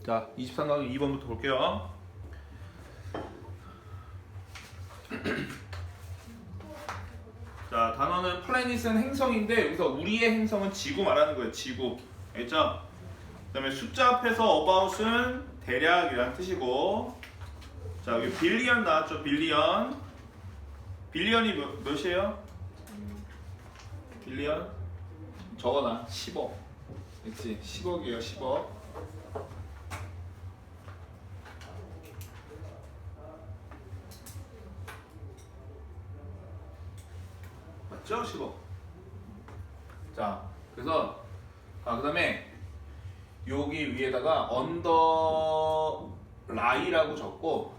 자, 23강의 2번부터 볼게요. 자, 단어는 플래닛은 행성인데 여기서 우리의 행성은 지구 말하는 거예요. 지구. 알겠죠? 그 다음에 숫자 앞에서 about은 대략이라는 뜻이고, 자, 여기 빌리언 나왔죠? 빌리언. 빌리언이 몇이에요? 빌리언? 적어놔. 10억. 그치? 10억이에요. 10억. 맞죠? 10억. 자, 그래서 그 다음에 여기 위에다가 언더라이라고 적고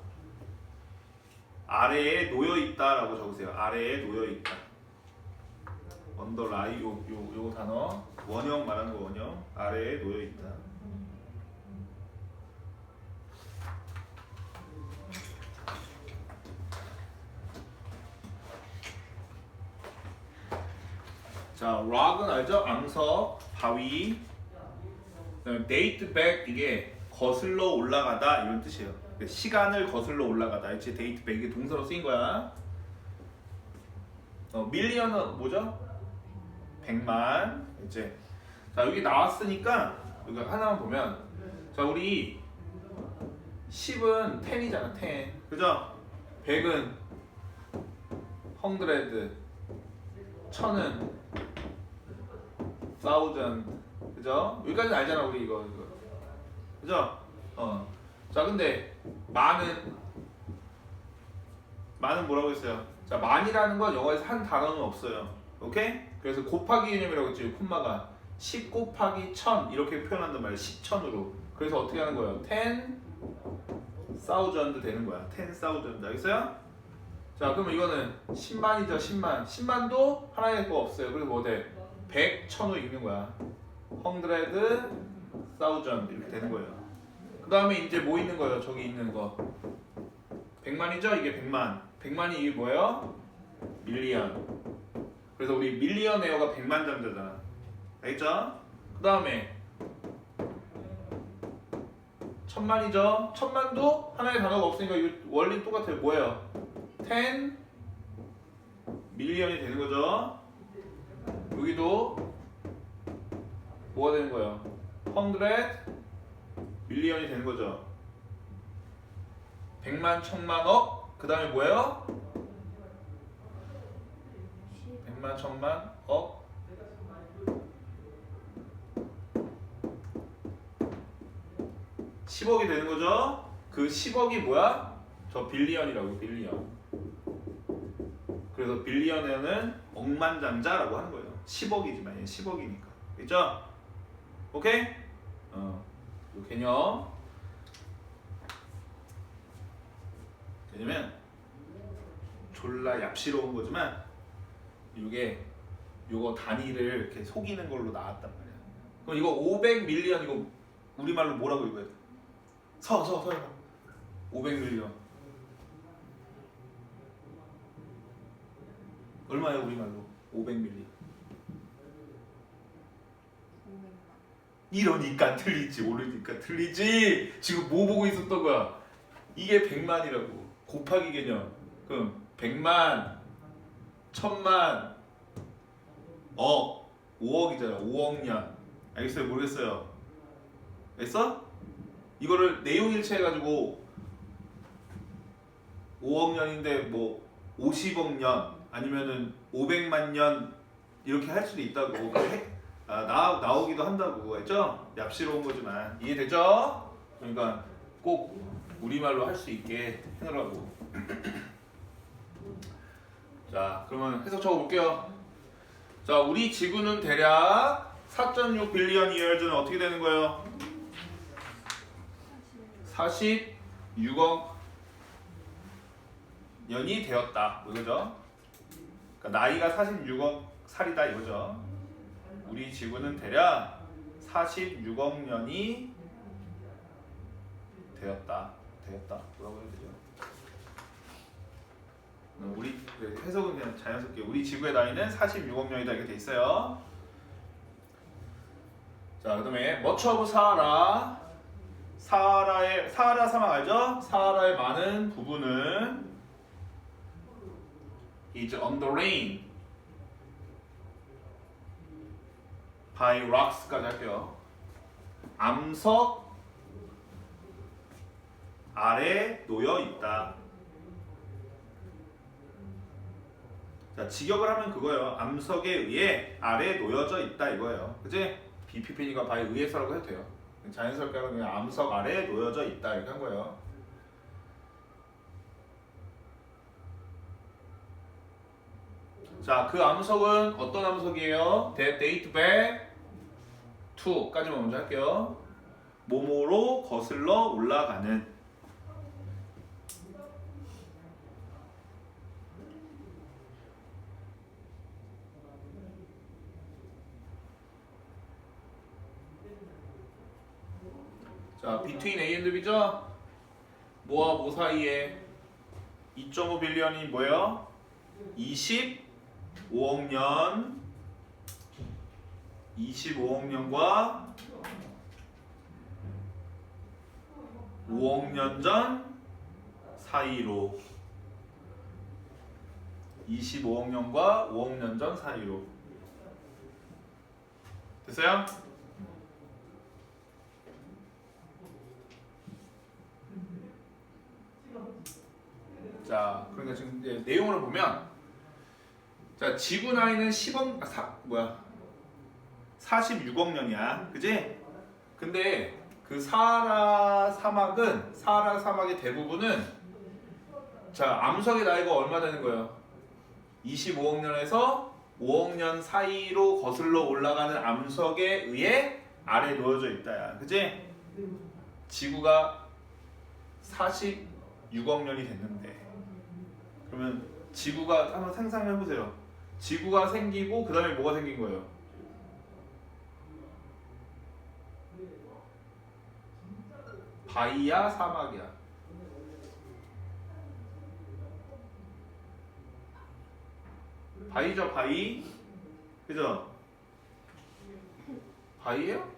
아래에 놓여있다라고 적으세요. 아래에 놓여있다. 언더라이 요 단어 원형 말하는 거 원형. 아래에 놓여있다. 자, rock은 알죠? 앙석, 바위. 그다음에 date back 이게 거슬러 올라가다 이런 뜻이에요. 시간을 거슬러 올라가다. 이제 date back 이게 동사로 쓰인 거야. 밀리언은 뭐죠? 100만. 이제 자, 여기 나왔으니까 여기 하나만 보면, 자, 우리 10은 10이잖아. 10. 그죠? 100은 100. 1000은 thousand. 그죠? 여기까지는 알잖아 우리 이거. 그죠? 자, 근데 만은 뭐라고 했어요? 자, 만이라는 건 영어에서 한 단어는 없어요. 오케이? 그래서 곱하기 개념이라고 했죠. 콤마가 10 곱하기 1000 이렇게 표현한단 말이에요. 10,000으로. 그래서 어떻게 하는 거예요? 10,000 되는 거야. 10,000. 알겠어요? 자, 그러면 이거는 10만이죠. 10만. 10만도 하나의 거 없어요. 그래서 뭐 돼? 100, 1000으로 읽는 거야. 100,000 이렇게 되는 거예요. 그 다음에 이제 뭐 있는 거예요? 저기 있는 거 100만이죠? 이게 100만. 100만이 이게 뭐예요? 밀리언. 그래서 우리 밀리언 에어가 100만 잠자잖아. 알겠죠? 그 다음에 1000만이죠? 1000만도 하나의 단어가 없으니까 이 원리 똑같아요. 뭐예요? 10 밀리언이 되는 거죠. 여기도 뭐가 되는 거예요? 100 밀리언이 되는 거죠. 100만, 1000만억. 그 다음에 뭐예요? 100만, 1000만억. 10억이 되는 거죠. 그 10억이 뭐야? 저 빌리언이라고. 빌리언. 그래서 빌리언에는 억만장자라고 하는 거예요. 10억이지만 얘는 10억이니까. 됐죠? 오케이? 요 개념은 졸라 얍시러운 거지만 요거 단위를 이렇게 속이는 걸로 나왔단 말이야. 그럼 이거 500 밀리언 이거 우리말로 뭐라고 읽어야 돼? 서 500 밀리언 얼마예요 우리말로? 500 밀리언. 이러니까 틀리지. 모르니까 틀리지. 지금 뭐 보고 있었던 거야? 이게 100만이라고. 곱하기 개념. 그럼 100만, 1000만, 억, 5억이잖아. 5억 년. 알겠어요? 모르겠어요? 알겠어? 이거를 내용일치 해가지고 5억 년인데 뭐 50억 년 아니면은 500만 년 이렇게 할 수도 있다고. 나오기도 한다고. 했죠? 얍시러운 거지만 이해되죠? 그러니까 꼭 우리말로 할 수 있게 해놓으라고. 자, 그러면 해석 적어볼게요. 자, 우리 지구는 대략 4.6 빌리언 이어즈는 어떻게 되는 거예요? 46억 년이 되었다. 이거죠? 그러니까 나이가 46억 살이다 이거죠. 우리 지구는 대략 46억 년이 되었다. 뭐라고 해야 되죠? 우리 해석은 그냥 자연스럽게 우리 지구의 나이는 46억 년이다 이렇게 돼 있어요. 자, 그다음에 much of Sahara 사하라 사막 알죠? 사하라의 많은 부분은 is under rain by rocks까지 할게요. 암석 아래 놓여 있다. 자, 직역을 하면 그거예요. 암석에 의해 아래 놓여져 있다 이거예요. 그치? BPP니까 by 의해서라고 해도 돼요. 자연스럽게 하면 그냥 암석 아래 놓여져 있다 이렇게 한 거예요. 자, 그 암석은 어떤 암석이에요? That date back to까지만 먼저 할게요. 뭐뭐로 거슬러 올라가는. 자, between A and B죠? 뭐와 뭐 사이에 2.5 빌리언이 뭐예요? 25억 년 25억 년과 5억 년 전 사이로 25억 년과 5억 년 전 사이로 됐어요? 자, 그러니까 지금 이제 내용을 보면 자, 지구 나이는 46억 년이야. 그지? 근데 그 사하라 사막의 대부분은 자, 암석의 나이가 얼마 되는 거예요? 25억 년에서 5억 년 사이로 거슬러 올라가는 암석에 의해 아래 놓여져 있다야. 그지? 지구가 46억 년이 됐는데 그러면 지구가 한번 상상해 보세요. 지구가 생기고 그 다음에 뭐가 생긴 거예요? 바위야 사막이야? 바위죠, 바위. 그죠? 바위예요?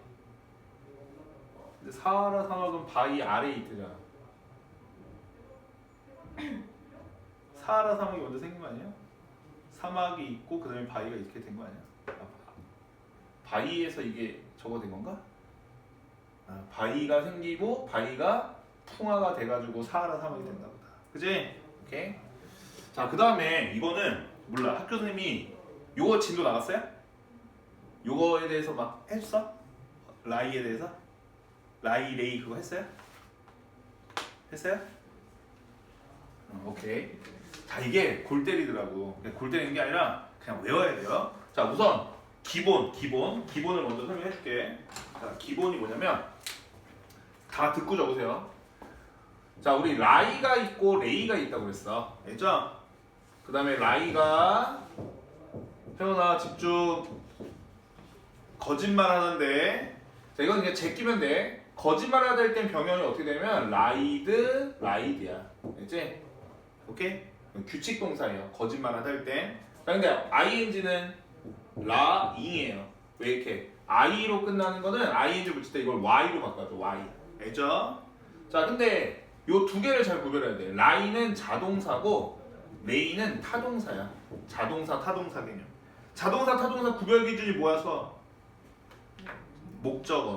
근데 사하라 사막은 바위 아래에 있잖아. 사하라 사막이 먼저 생긴 거 아니야? 사막이 있고 그 다음에 바위가 이렇게 된 거 아니야? 바위에서 이게 저거 된 건가? 바위가 생기고 바위가 풍화가 돼가지고 사하라 사막이 됐나 보다. 그지? 오케이. 자, 그 다음에 이거는 몰라. 학교 선생님이 요거 진도 나갔어요? 요거에 대해서 막 했어? 라이에 대해서? 라이 레이 그거 했어요? 했어요? 오케이. 자, 이게 골 때리더라고. 골 때리는 게 아니라 그냥 외워야 돼요. 자, 우선 기본을 먼저 설명해 줄게. 자, 기본이 뭐냐면 다 듣고 적으세요. 자, 우리 라이가 있고 레이가 있다고 그랬어. 알죠? 그 다음에 라이가 태어나 집중 거짓말 하는데 자, 이건 그냥 제끼면 돼. 거짓말 하다 할 땐 병형이 어떻게 되면 라이드야. 알지? 오케이? 규칙 동사예요. 거짓말 하다 할 때. 자, 근데 ing는 라잉이에요. 왜 이렇게 i로 끝나는 거는 ing 붙일 때 이걸 y로 바꿔줘. y. 알죠? 자, 근데 요 두 개를 잘 구별해야 돼. 라이는 자동사고 레이는 타동사야. 자동사, 타동사 개념. 자동사, 타동사 구별 기준이 뭐야, 수아? 목적어.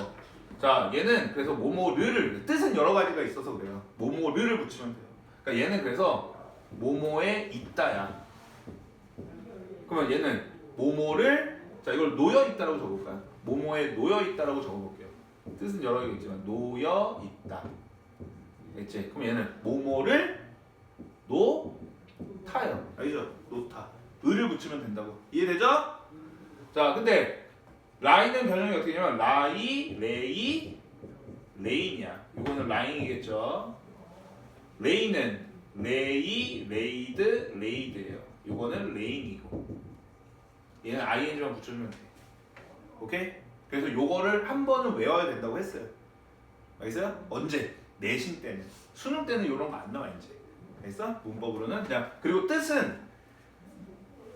자, 얘는 그래서 뭐뭐를 뜻은 여러 가지가 있어서 그래요. 뭐뭐를 붙이면 돼요. 그러니까 얘는 그래서 뭐뭐에 있다야. 그러면 얘는 뭐뭐를 자, 이걸 놓여 있다라고 적어볼까요? 뭐뭐에 놓여 있다라고 적어볼게요. 뜻은 여러 개가 있지만 놓여 있다. 알겠지? 그럼 얘는 뭐뭐를 놓다요. 알죠? 놓다. 을을 붙이면 된다고. 이해되죠? 자, 근데 라이는 변형이 어떻게 되냐면 라이, 레이, 레인이야. 이거는 라인이겠죠. 레이는 레이, 레이드, 레이드예요. 이거는 레인이고 얘는 ing만 붙여주면 돼. 오케이? 그래서 요거를 한 번은 외워야 된다고 했어요. 알겠어요? 언제? 내신 때는. 수능 때는 이런 거 안 나와 이제. 알겠어? 문법으로는 그냥. 그리고 뜻은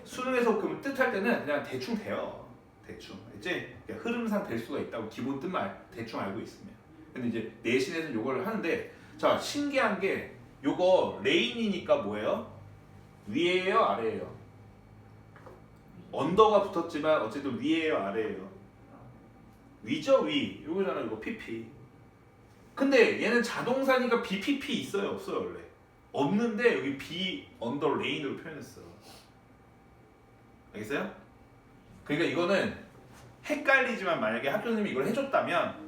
수능에서 그러면 뜻할 때는 그냥 대충 돼요. 대충. 알지? 흐름상 될 수가 있다고 기본 뜻만 대충 알고 있으면. 근데 이제 내신에서 요걸 하는데 자 신기한 게 요거 레인이니까 뭐예요? 위에요 아래에요? 언더가 붙었지만 어쨌든 위에요 아래에요? 위죠 위. 요거잖아 이거 PP. 근데 얘는 자동사니까 BPP 있어요 없어요 원래? 없는데 여기 B 언더 레인으로 표현했어. 알겠어요? 그러니까 이거는 헷갈리지만 만약에 학교 선생님이 이걸 해줬다면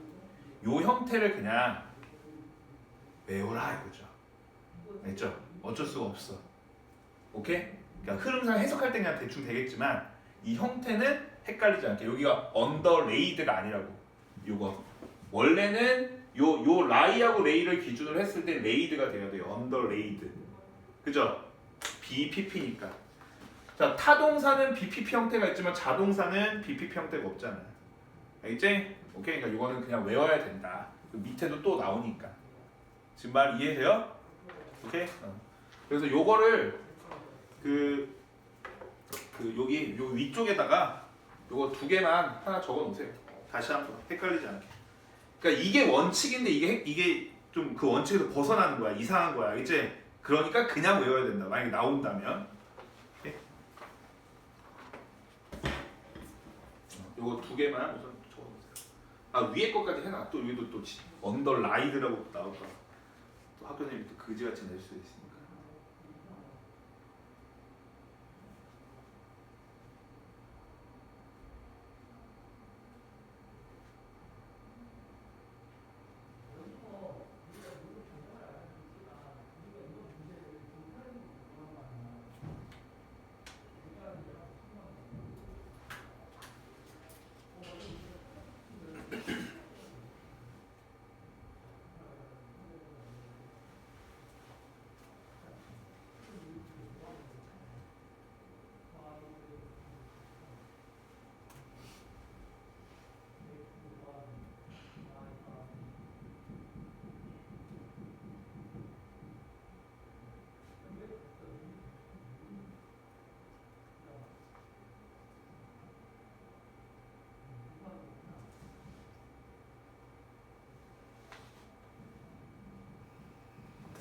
요 형태를 그냥 외워라 이거죠. 알겠죠? 어쩔 수가 없어. 오케이? 그러니까 흐름상 해석할 때 그냥 대충 되겠지만 이 형태는 헷갈리지 않게 여기가 언더 레이드가 아니라고. 요거 원래는 요 라이하고 레이를 기준으로 했을 때 레이드가 돼야 돼요. 언더 레이드. 그죠? BPP니까. 자 타동사는 BPP 형태가 있지만 자동사는 BPP 형태가 없잖아요. 알겠지? 오케이? 그러니까 이거는 그냥 외워야 된다. 그 밑에도 또 나오니까. 지금 말 이해돼요? 오케이? 그래서 요거를 여기 요 위쪽에다가 요거 두 개만 하나 적어 놓으세요. 다시 한번 헷갈리지 않게. 그러니까 이게 원칙인데 이게 좀 그 원칙에서 벗어나는 거야. 이상한 거야. 알겠지? 그러니까 그냥 외워야 된다. 만약에 나온다면. 오케이? 요거 두 개만 우선 적어 놓으세요. 아 위에 것까지 해놔. 또 여기도 또 언더라이드라고 나올까. 또 학교 선생님이 또 그지같이 낼 수도 있으니까.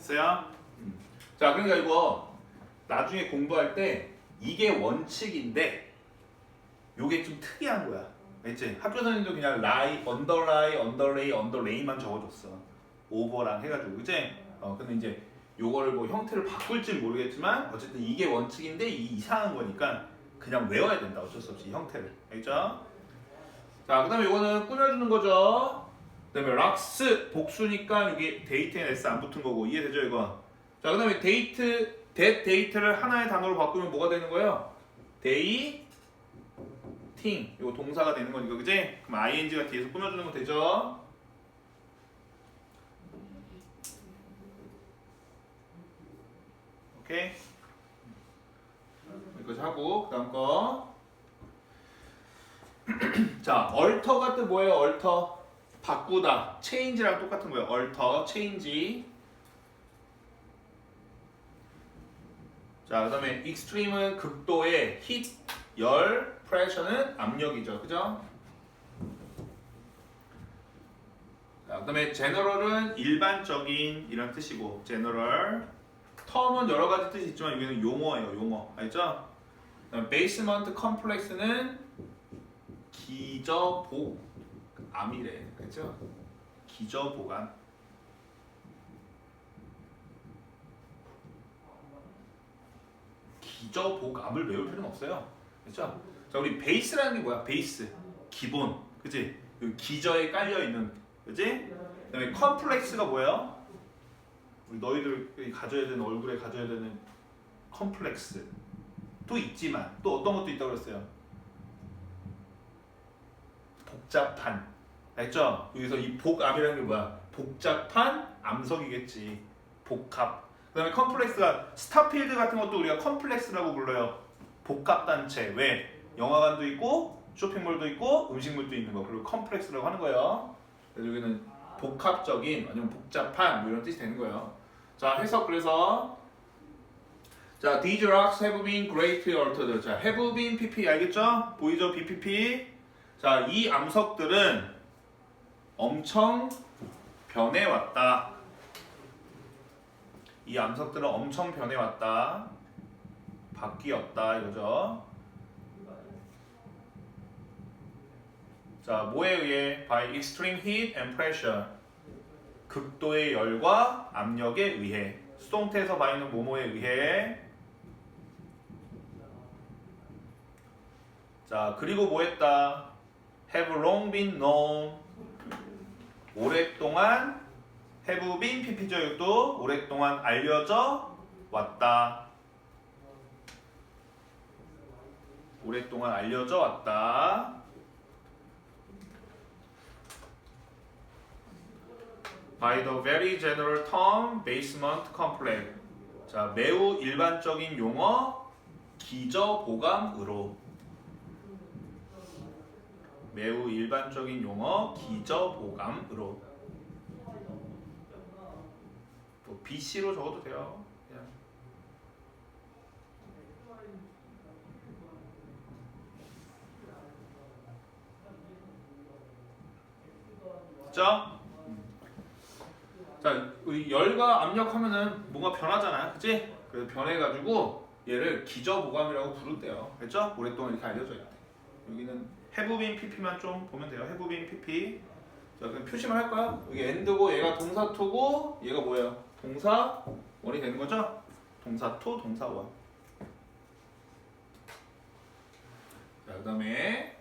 됐어요? 자 그러니까 이거 나중에 공부할 때 이게 원칙인데 요게 좀 특이한 거야. 알지? 학교 선생님도 그냥 라이, 언더라이, 언더레이, 언더레이만 적어줬어. 오버랑 해가지고 그치? 근데 이제 요거를 뭐 형태를 바꿀지 모르겠지만 어쨌든 이게 원칙인데 이 이상한 거니까 그냥 외워야 된다. 어쩔 수 없이 이 형태를. 알겠죠? 자 그 다음에 요거는 꾸며주는 거죠. 그 다음에 락스 복수니까 여기 데이트에 s 안 붙은 거고 이해되죠 이거? 자 그 다음에 데이트를 하나의 단어로 바꾸면 뭐가 되는 거예요? 데이팅 이거 동사가 되는 거니까 그지? 그럼 ing가 뒤에서 꾸며주는 거 되죠? 오케이? 여기까지 하고 그 다음 거 자 얼터가 또 뭐예요? 얼터 바꾸다, change랑 똑같은 거예요. alter, change. 자, 그다음에 extreme은 극도의 heat, 열, pressure는 압력이죠, 그죠? 자, 그다음에 general은 일반적인 이런 뜻이고, general. term은 여러 가지 뜻이 있지만 여기는 용어예요, 용어, 알죠? 그다음에 basement complex는 기저복 암이래, 그렇죠? 기저보감. 기저보감을 외울 필요는 없어요, 그렇죠? 자, 우리 베이스라는 게 뭐야? 베이스, 기본, 그렇지? 기저에 깔려 있는, 그렇지? 그다음에 컴플렉스가 뭐예요? 우리 너희들 가져야 되는 얼굴에 가져야 되는 컴플렉스도 있지만 또 어떤 것도 있다고 그랬어요? 복잡한. 알죠? 여기서 이 복암이라는 게 뭐야? 복잡한 암석이겠지. 복합. 그 다음에 컴플렉스가 스타필드 같은 것도 우리가 컴플렉스라고 불러요. 복합단체. 왜? 영화관도 있고 쇼핑몰도 있고 음식물도 있는 거. 그리고 컴플렉스라고 하는 거예요. 그래서 여기는 복합적인 아니면 복잡한 뭐 이런 뜻이 되는 거예요. 자 해석 그래서 자 these rocks have been greatly altered. 자 have been PP 알겠죠? 보이죠? BPP. 자 이 암석들은 엄청 변해왔다. 이 암석들은 엄청 변해왔다. 바뀌었다 이거죠. 자, 뭐에 의해? By extreme heat and pressure. 극도의 열과 압력에 의해. 수동태에서 바이는 뭐뭐에 의해. 자, 그리고 뭐 했다? Have long been known. 오랫동안 have been PP적용도 오랫동안 알려져 왔다. 오랫동안 알려져 왔다. By the very general term basement complex. 자, 매우 일반적인 용어 기저보감으로. 매우 일반적인 용어 기저보감으로. 또 BC로 적어도 돼요. 그냥. 됐죠? 자, 우리 열과 압력 하면은 뭔가 변하잖아요. 그치? 그래서 변해가지고 얘를 기저보감이라고 부른대요. 됐죠? 오랫동안 이렇게 알려져 있대. 여기는 have been pp만 좀 보면 돼요. have been pp. 자, 그럼 표시만 할까요? 여기 end고 얘가 동사 to고 얘가 뭐예요? 동사 원이 되는 거죠? 동사 to, 동사 원. 자, 그 다음에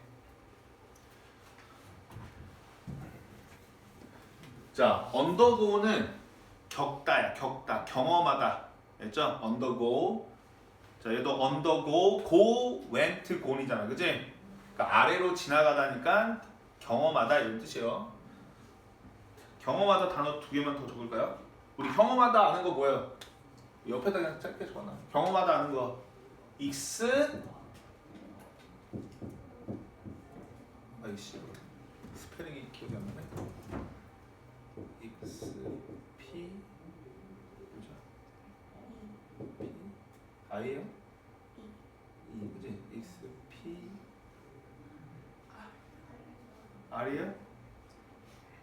자, undergo는 겪다야, 겪다, 경험하다. 됐죠? undergo. 자, 얘도 undergo, go, went, gone이잖아. 그치? 그러니까 아래로 지나가다니까 경험하다 이런 뜻이에요. 경험하다 단어 2개만 더 적을까요? 우리 경험하다 아는 거 뭐예요? 옆에다 그냥 짧게 적어놔. 경험하다 아는 거 x 아이씨 스페링이 기억이 안 나네. x p 그죠? p i예요? e 그지? x p r이에요?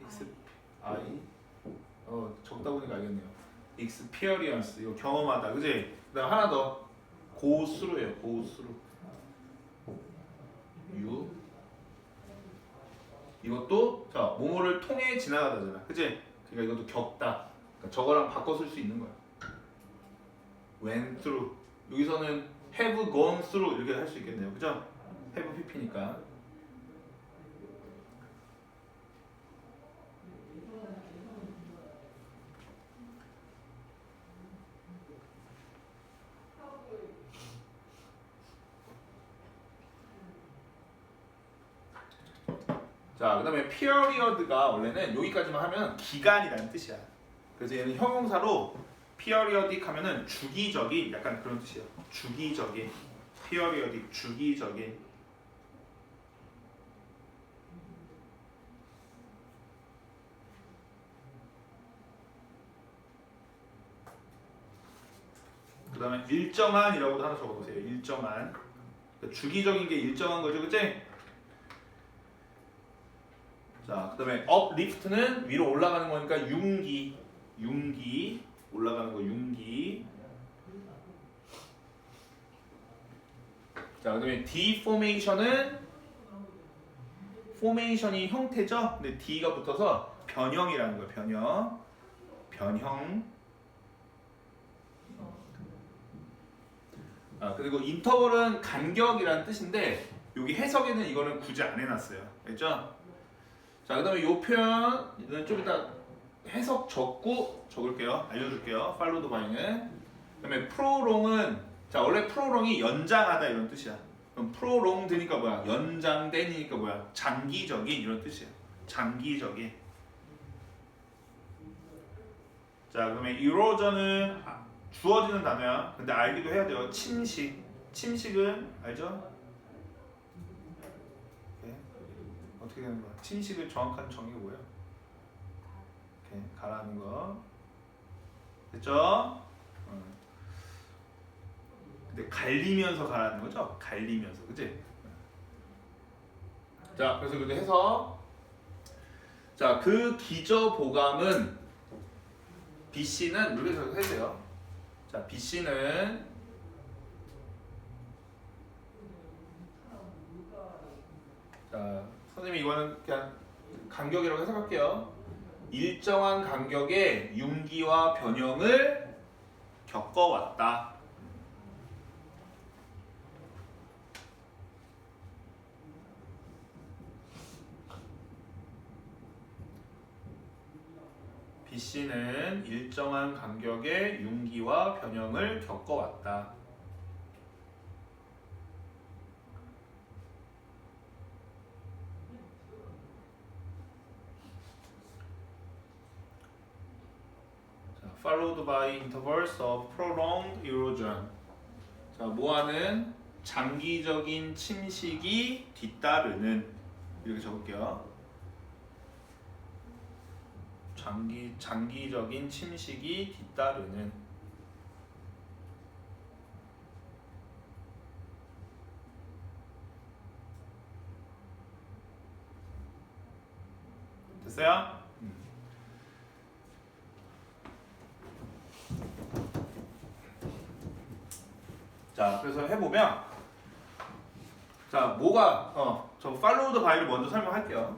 x i 적다 보니까 알겠네요. experience 이거 경험하다 그지? 그다음 하나 더 go through예요. go through you 이것도 자 뭐뭐를 통해 지나가다잖아. 그지? 그러니까 이것도 겪다. 그러니까 저거랑 바꿔 쓸 수 있는 거야. went through 여기서는 have gone through 이렇게 할 수 있겠네요. 그죠? have pp니까. 자, 그 다음에 period가 원래는 여기까지만 하면 기간이라는 뜻이야. 그래서 얘는 형용사로 periodic 하면은 주기적인 약간 그런 뜻이에요. 주기적인 periodic 주기적인. 그 다음에 일정한이라고도 하나 적어보세요. 일정한. 주기적인 게 일정한 거죠. 그치? 자, 그 다음에 uplift는 위로 올라가는 거니까 융기 올라가는 거 융기. 자, 그 다음에 deformation은 formation이 형태죠. 근데 D가 붙어서 변형이라는 거예요. 변형. 아, 그리고 인터벌은 간격이라는 뜻인데 여기 해석에는 이거는 굳이 안 해놨어요. 알죠? 자, 그 다음에 이 표현은 좀 이따 해석 적을게요. 알려줄게요. followed by는. 그 다음에 prolong은 자 원래 prolong이 연장하다 이런 뜻이야. 그럼 prolonged니까 뭐야? 연장된이니까 뭐야? 장기적인 이런 뜻이야. 장기적인. 자, 그다음에 erosion은 주어지는 단어야. 근데 알기도 해야 돼요. 침식은 알죠? 어떻게 되는 거야? 침식의 정확한 정의가 뭐예요? 이렇게 가라앉는 거. 됐죠? 근데 갈리면서 가라앉는 거죠? 갈리면서, 그치? 자, 그래서 그렇게 해서 자, 그 기저보감은 BC는 이렇게 해주세요. 자, BC는 자, 선생님이 이거는 그냥 간격이라고 해석할게요. 일정한 간격의 융기와 변형을 겪어왔다. BC는 일정한 간격의 융기와 변형을 겪어왔다. Followed by intervals of prolonged erosion. 자, 뭐하는 장기적인 침식이 뒤따르는 이렇게 적을게요. 장기적인 침식이 뒤따르는. 됐어요? 자, 그래서 해보면 자, 뭐가 저 followed by를 먼저 설명할게요.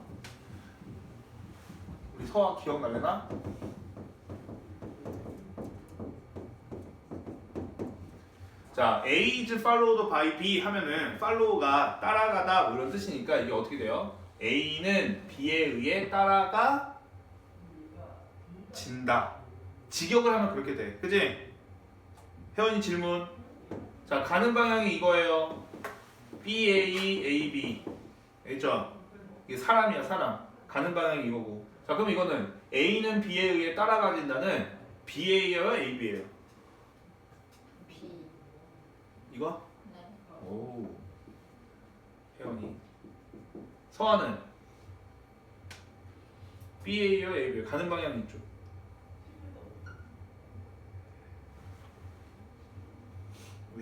우리 서아 기억날래나? 자, A is followed by B 하면은 follow가 따라가다 뭐 이런 뜻이니까 이게 어떻게 돼요? A는 B에 의해 따라가 진다. 직역을 하면 그렇게 돼. 그치? 혜원이 질문. 자, 가는 방향이 이거예요. BA, AB. 알죠? 이게 사람이야, 사람. 가는 방향이 이거고. 자, 그럼 이거는 A는 B에 의해 따라가진다는 BA예요, AB예요? B. 이거? 네. 오. 혜원이. 서아는 BA예요, AB예요? 가는 방향이 있죠.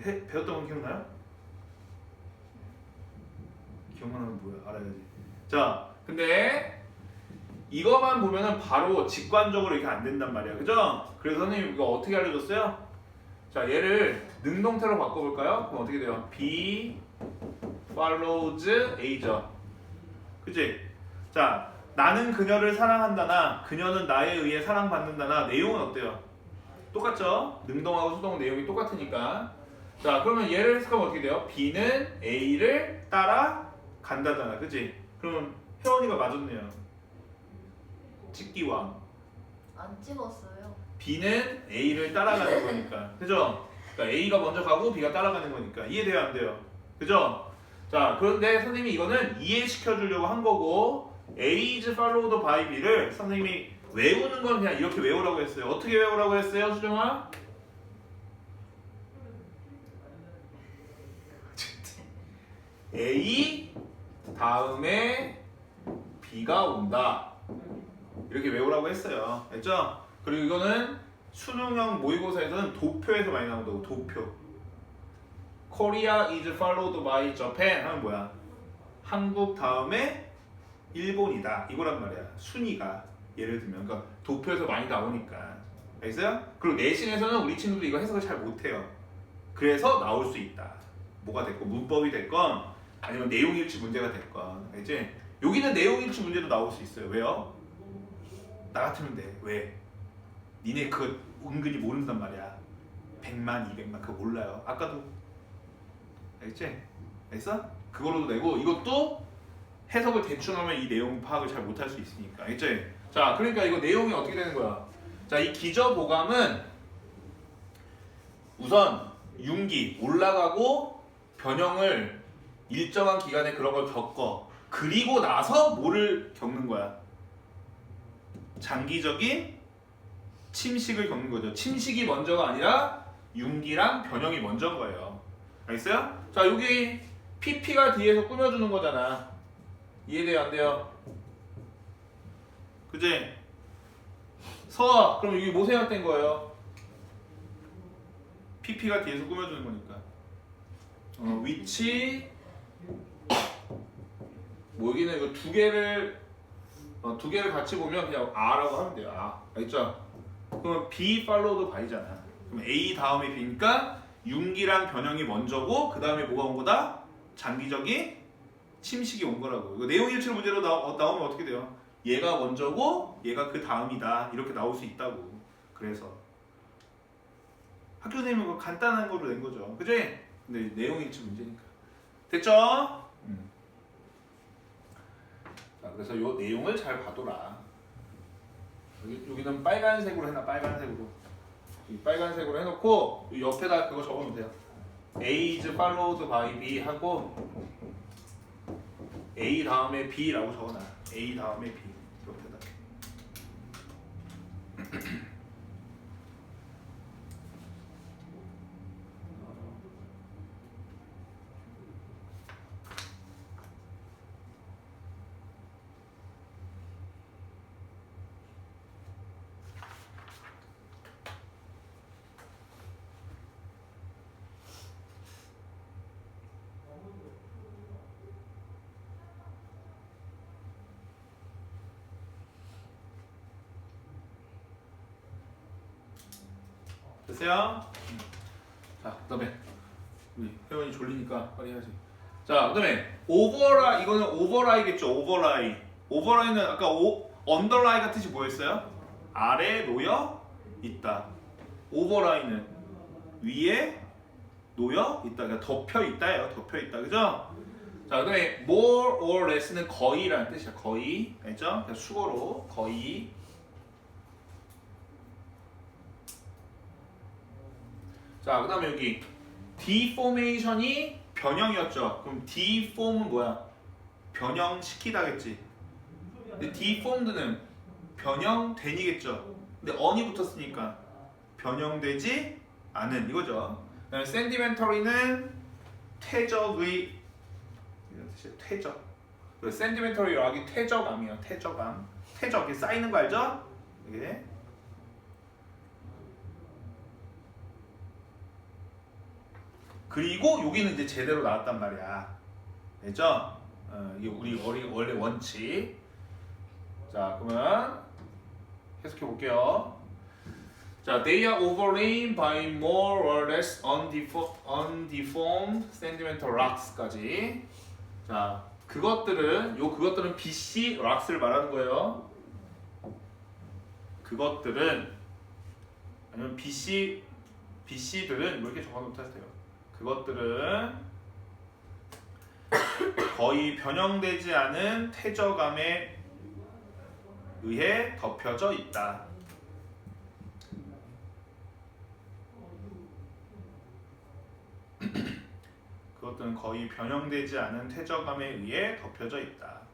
배웠던 건 기억나요? 기억만 하면 뭐야? 알아야지. 자, 근데 이거만 보면은 바로 직관적으로 이렇게 안 된단 말이야. 그죠? 그래서 선생님 이거 어떻게 알려줬어요? 자, 얘를 능동태로 바꿔볼까요? 그럼 어떻게 돼요? B follows A죠. 그치? 자, 나는 그녀를 사랑한다나 그녀는 나에 의해 사랑받는다나 내용은 어때요? 똑같죠? 능동하고 수동 내용이 똑같으니까. 자, 그러면 얘를 해석하면 어떻게 돼요? B는 A를 따라 간다잖아. 그치? 그러면 혜원이가 맞았네요. 찍기왕. 안 찍었어요. B는 A를 따라가는 거니까. 그죠? 그러니까 A가 먼저 가고 B가 따라가는 거니까. 이해돼요? 안 돼요? 그죠? 자, 그런데 선생님이 이거는 이해시켜 주려고 한 거고 A is followed by B를 선생님이 외우는 건 그냥 이렇게 외우라고 했어요. 어떻게 외우라고 했어요, 수정아? A 다음에 B가 온다. 이렇게 외우라고 했어요. 알죠? 그리고 이거는 수능형 모의고사에서는 도표에서 많이 나온다고. 도표. Korea is followed by Japan 하면 뭐야? 한국 다음에 일본이다. 이거란 말이야. 순위가. 예를 들면 그러니까 도표에서 많이 나오니까. 알겠어요? 그리고 내신에서는 우리 친구들이 이거 해석을 잘 못해요. 그래서 나올 수 있다. 뭐가 됐건 문법이 됐건 아니면 내용일치 문제가 됐건. 알지? 여기는 내용일치 문제도 나올 수 있어요. 왜요? 나 같으면 돼. 왜? 니네 그거 은근히 모른단 말이야. 100만, 200만 그거 몰라요. 아까도. 알겠지? 알겠어? 그걸로도 되고 이것도 해석을 대충 하면 이 내용 파악을 잘 못할 수 있으니까. 알겠지? 자, 그러니까 이거 내용이 어떻게 되는 거야? 자, 이 기저보감은 우선 융기 올라가고 변형을 일정한 기간에 그런 걸 겪어. 그리고 나서 뭐를 겪는 거야? 장기적인 침식을 겪는 거죠. 침식이 먼저가 아니라 융기랑 변형이 먼저인 거예요. 알겠어요? 자, 여기 PP가 뒤에서 꾸며주는 거잖아. 이해돼요? 안 돼요? 그지? 서아, 그럼 이게 뭐 생각된 거예요? PP가 뒤에서 꾸며주는 거니까. 위치 뭐 여기는 이거 두 개를 두 개를 같이 보면 그냥 R라고 하면 돼요. 아, 알겠죠? 그러면 B followed by잖아. 그럼 A 다음에 B니까 융기랑 변형이 먼저고 그 다음에 뭐가 온 거다? 장기적인 침식이 온 거라고. 이거 내용 일치로 문제로 나오면 어떻게 돼요? 얘가 먼저고 얘가 그 다음이다. 이렇게 나올 수 있다고. 그래서 학교 선생님은 그거 간단한 거로 낸 거죠. 그지? 근데 내용 일치 문제니까. 됐죠? 자, 그래서 요 내용을 잘 봐둬라. 여기는 빨간색으로 해놔. 빨간색으로. 이 빨간색으로 해놓고 이 옆에다 그거 적어놓으세요. A is followed by B 하고 A 다음에 B라고 적어놔. A 다음에 B 옆에다. 됐어요? 자, 그다음에 우리 회원이 졸리니까 빨리 해야지. 자, 그다음에 오버라이 이거는 오버라이겠죠. 오버라이. 오버라이는 아까 언더라이가 뜻이 뭐였어요? 아래 놓여 있다. 오버라이는 위에 놓여 있다. 그러니까 덮여 있다예요. 덮여 있다. 그죠? 자, 그다음에 more or less는 거의라는 뜻이야. 거의. 알죠? 그러니까 수거로 거의. 자, 그 다음에 여기 deformation이 변형이었죠. 그럼 deform은 뭐야? 변형시키다겠지. 근데 deformed는 변형되니겠죠. 근데 on이 붙었으니까 변형되지 않은 이거죠. 그 다음에 sentimentary는 퇴적의 이런 뜻이에요. 퇴적. sentimentary라기 퇴적감이에요. 퇴적감. 퇴적. 이게 쌓이는 거 알죠? 이게. 그리고 여기는 이제 제대로 나왔단 말이야. 됐죠? 이게 우리 원래 원칙. 자, 그러면 해석해 볼게요. 자, they are overlain by more or less undeformed sedimental rocks까지. 자, 그것들은 BC rocks를 말하는 거예요. 그것들은 아니면 BC들은 뭐 이렇게 적어놓으세요. 그것들은 거의 변형되지 않은 퇴적감에 의해 덮여져 있다. 그것들은 거의 변형되지 않은 퇴적감에 의해 덮여져 있다.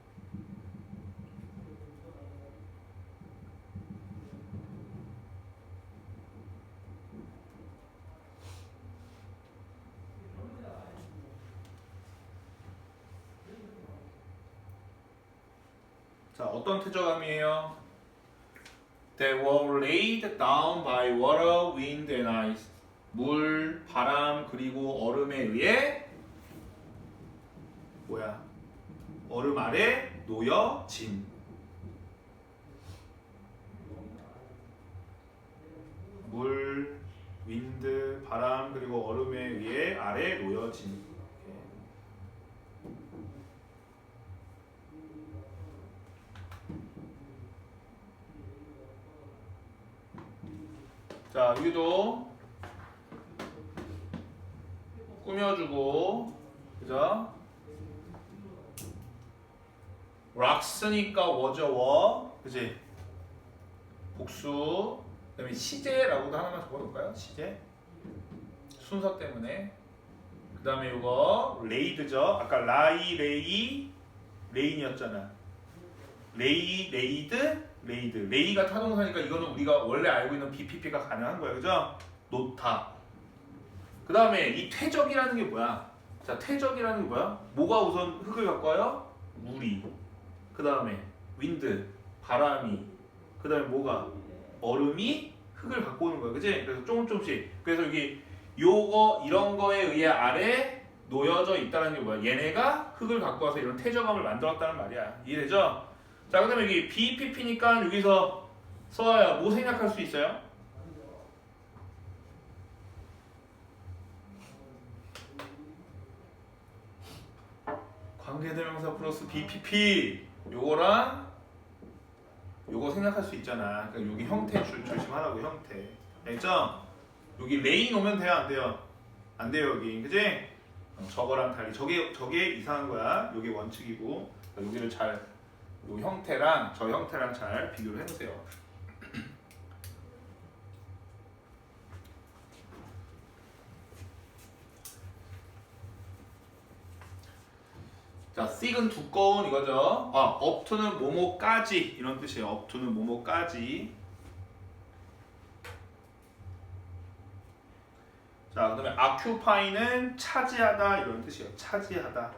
자, 어떤 퇴적감이에요? They were laid down by water, wind and ice. 물, 바람, 그리고 얼음에 의해 뭐야? 얼음 아래 놓여진. 물, 윈드, 바람, 그리고 얼음에 의해 아래 놓여진. 자, 여기도 꾸며주고, 그죠? 락스니까 워저워, 그지? 복수. 그다음에 시제라고도 하나만 적어놓을까요? 시제. 순서 때문에. 그다음에 이거 레이드죠. 아까 레인이었잖아. 레이드. 레이가 타동사니까 이거는 우리가 원래 알고 있는 BPP가 가능한 거예요. 그죠? 놓다. 그 다음에 이 퇴적이라는 게 뭐야? 자, 퇴적이라는 게 뭐야? 뭐가 우선 흙을 갖고 와요? 물이. 그 다음에 윈드, 바람이. 그 다음에 뭐가? 얼음이 흙을 갖고 오는 거야. 그치? 그래서 조금씩. 그래서 여기 요거, 이런 거에 의해 아래 놓여져 있다는 게 뭐야? 얘네가 흙을 갖고 와서 이런 퇴적감을 만들었다는 말이야. 이해되죠? 자, 그다음에 여기 BPP니까 여기서 서아야 뭐 생략할 수 있어요? 관계대명사 플러스 BPP 요거랑 요거 생각할 수 있잖아. 그러니까 여기 형태 조심하라고 형태. 알죠? 여기 레인 오면 돼요, 안 돼요? 안 돼요 여기, 그지? 저거랑 달리 저게 이상한 거야. 요게 원칙이고 여기를 잘 요 형태랑 저 형태랑 잘 비교를 해보세요. 자, thick은 두꺼운 이거죠. up to는 뭐뭐까지 이런 뜻이에요. up to는 뭐뭐까지. 자, 그다음에 occupy는 차지하다 이런 뜻이에요. 차지하다.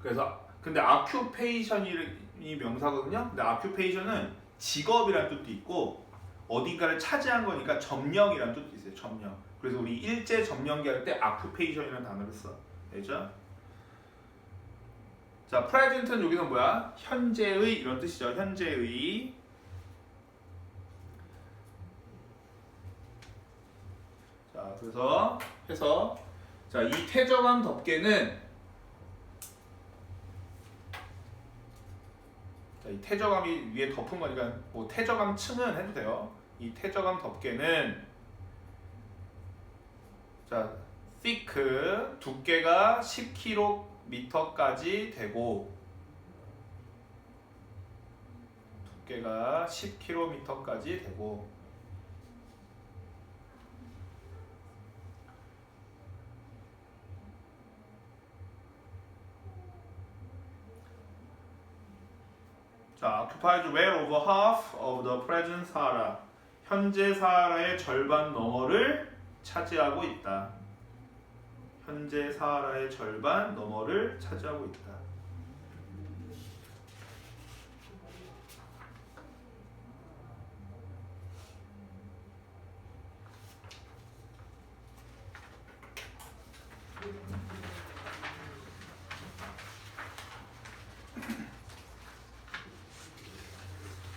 그래서 근데 occupation이 명사거든요. 근데 occupation은 직업이라는 뜻도 있고 어딘가를 차지한 거니까 점령이라는 뜻도 있어요. 점령. 그래서 우리 일제 점령기 할 때 occupation이라는 단어를 써. 알죠? 자, present는 여기서 뭐야? 현재의 이런 뜻이죠. 현재의. 자, 그래서 해서 자, 이 태저감 덮개는 자, 이 태저감이 위에 덮은 거니까 뭐 태저감 층은 해도 돼요. 이 태저감 덮개는 자, thick 두께가 10km까지 되고 두께가 10km까지 되고 자, occupies well over half of the present Sahara. 현재 사하라의 절반 너머를 차지하고 있다. 현재 사하라의 절반 너머를 차지하고 있다.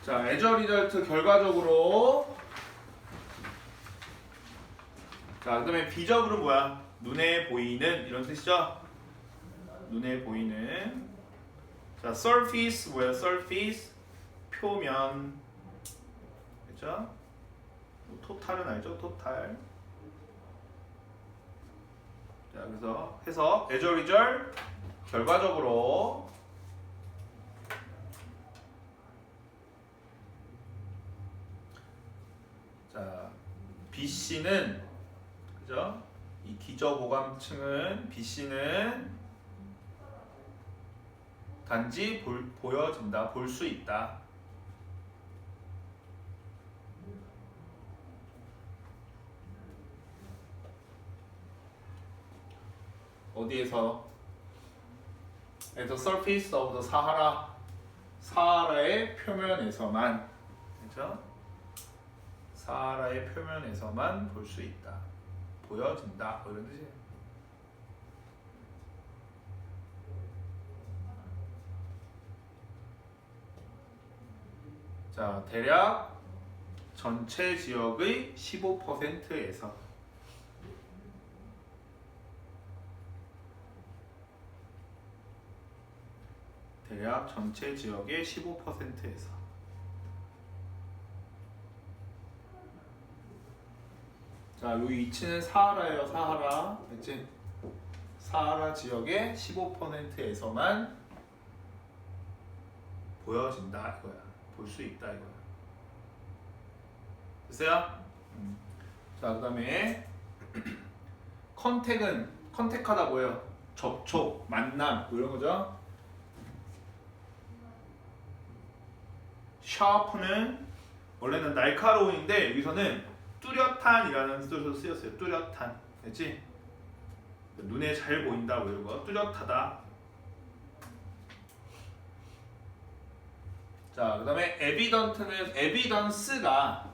자, 애저 리절트 결과적으로 자, 그다음에 비저블은 뭐야? 눈에 보이는 이런 뜻이죠? 눈에 보이는 자, surface 뭐야? surface 표면 그렇죠? 토탈은 알죠? 토탈 자, 그래서 해서 애저 리절 결과적으로 자, BC는 그죠? 이 기저보감층은 BC는 단지 보여진다, 볼 수 있다. 어디에서? At the surface of the Sahara. 사하라의 표면에서만, 그죠? 사하라의 표면에서만 볼 수 있다. 보여진다. 뭐 이런 뜻이에요. 자, 대략 전체 지역의 15%에서 대략 전체 지역의 15%에서 자, 요 위치는 사하라예요. 사하라. 알지? 사하라 지역의 15%에서만 보여진다 이거야. 볼 수 있다 이거야. 됐어요? 자, 그다음에 컨택하다 뭐예요? 접촉, 만남 뭐 이런 거죠. sharp는 원래는 날카로운인데 여기서는 뚜렷한이라는 뜻으로 쓰였어요. 뚜렷한, 알지? 눈에 잘 보인다 뭐 이런 거. 뚜렷하다. 자, 그다음에 evident는 evidence가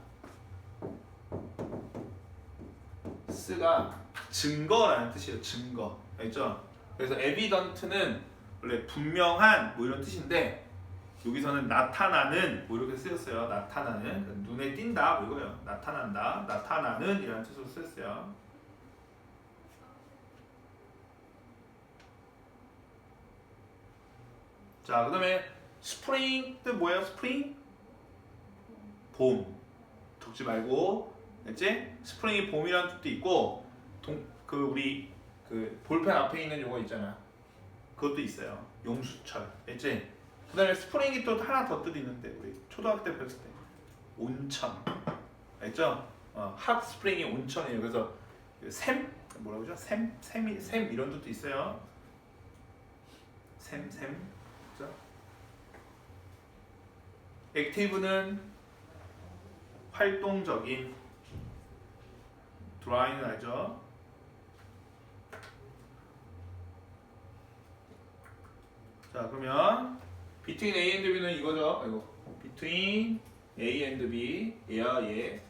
증거라는 뜻이에요. 증거. 알겠죠? 그래서 evident는 원래 분명한 뭐 이런 뜻인데 여기서는 나타나는 뭐 이렇게 쓰였어요. 나타나는 눈에 띈다 뭐 이거예요. 나타난다, 나타나는 이라는 뜻으로 쓰였어요. 자, 그다음에 스프링 뜻 뭐예요? 스프링? 봄. 적지 말고, 알지? 스프링이 봄이라는 뜻도 있고, 우리 그 볼펜 앞에 있는 요거 있잖아. 그것도 있어요. 용수철, 알지? 그다음에 스프링이 또 하나 더 뜻이 있는데 우리 초등학교 때 배웠을 때 온천, 알죠? 핫 스프링이 온천이에요. 그래서 샘 뭐라고 그러죠? 샘 이런 뜻도 있어요. 샘. 그죠? 액티브는 활동적인, 드라이는 알죠? 자, 그러면 between A and B는 이거죠. 아이고. between A and B. 얘야 얘.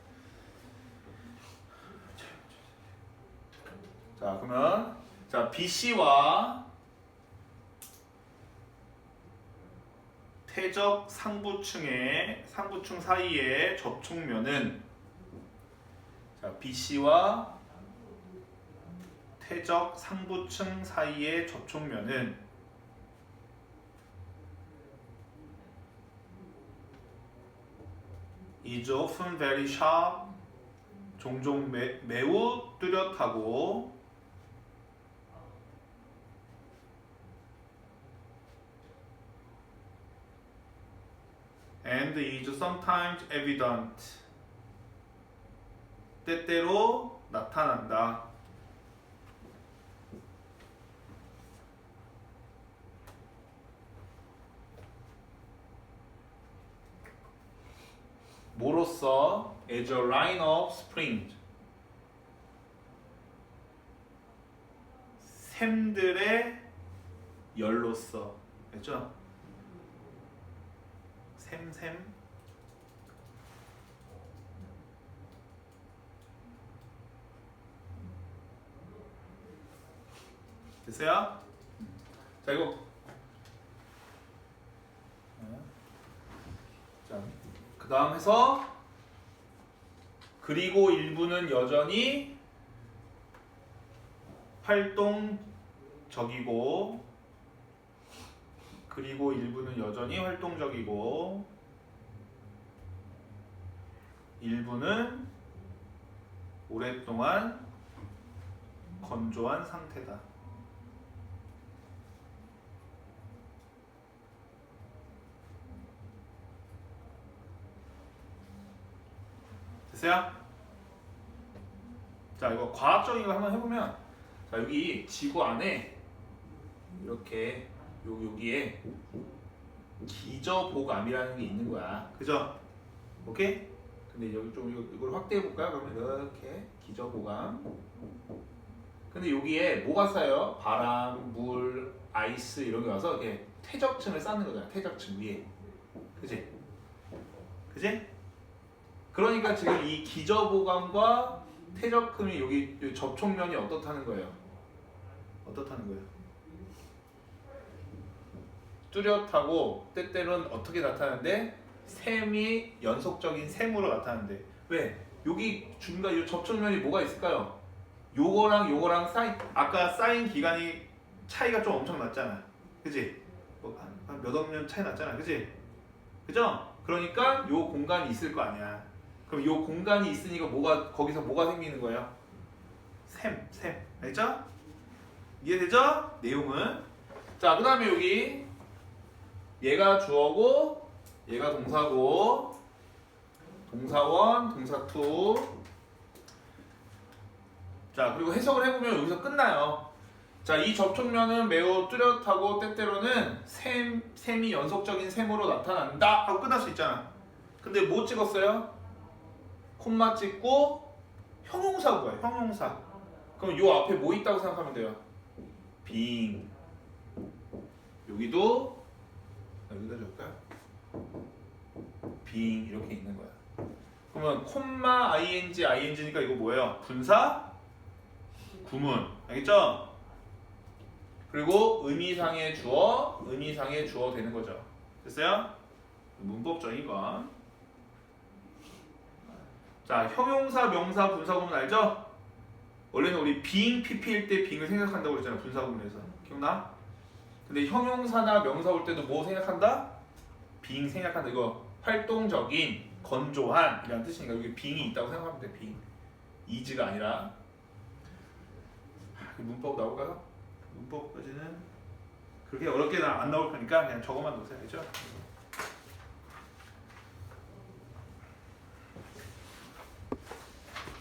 자, 그러면 자, BC와 태적 상부층 사이의 접촉면은 자, BC와 태적 상부층 사이의 접촉면은 is often very sharp, 종종 매우 뚜렷하고 and is sometimes evident, 때때로 나타난다. 뭐로써? as a line of springs, 샘들의 열로서. 알죠? 샘. 됐어요? 자, 이거 자, 그 다음 해서 그리고 일부는 여전히 활동적이고 일부는 오랫동안 건조한 상태다. 됐어요? 자, 이거 과학적인 거 한번 해보면, 자, 여기 지구 안에 이렇게 여기에 기저보감이라는 게 있는 거야. 그죠? 오케이? 근데 여기 좀 이걸 확대해 볼까요? 그러면 이렇게 기저보감. 근데 여기에 뭐가 쌓여요? 바람, 물, 아이스 이런 게 와서 이렇게 퇴적층을 쌓는 거잖아. 퇴적층 위에. 그지? 그러니까 지금 이 기저보감과 퇴적금이 여기 접촉면이 어떻다는 거예요? 뚜렷하고 때때로는 어떻게 나타나는데? 샘이 연속적인 샘으로 나타나는데 왜? 여기 중간 이 접촉면이 뭐가 있을까요? 요거랑 아까 쌓인 기간이 차이가 좀 엄청 났잖아. 그지? 한 몇억 년 차이 났잖아. 그지? 그죠? 그러니까 요 공간이 있을 거 아니야. 그럼 요 공간이 있으니까 거기서 뭐가 생기는 거예요? 샘. 알죠? 이해되죠? 내용은. 자, 그 다음에 여기 얘가 주어고 얘가 동사고, 동사1, 동사2. 자, 그리고 해석을 해보면 여기서 끝나요. 자, 이 접촉면은 매우 뚜렷하고 때때로는 샘이 연속적인 샘으로 나타난다 하고 끝날 수 있잖아. 근데 뭐 찍었어요? 콤마 찍고 형용사가 뭐야? 형용사. 그럼 요 앞에 뭐 있다고 생각하면 돼요? being. 여기도 여기다 줄까요? being 이렇게 있는 거야. 그러면 콤마 ing니까 이거 뭐예요? 분사 구문. 알겠죠? 그리고 의미상의 주어, 의미상의 주어 되는 거죠. 됐어요? 문법적인 건. 자, 형용사, 명사, 분사구문 알죠? 원래는 우리 being pp일 때 being을 생각한다고 그랬잖아. 분사구문에서. 기억나? 근데 형용사나 명사 올 때도 뭐 생각한다? being 생각한다. 이거 활동적인, 건조한 이라는 뜻이니까 여기 being이 있다고 생각하면 돼. being. is가 아니라. 문법 나올까요? 문법까지는 그렇게 어렵게 안 나올 거니까 그냥 저것만 놓으세요. 알죠?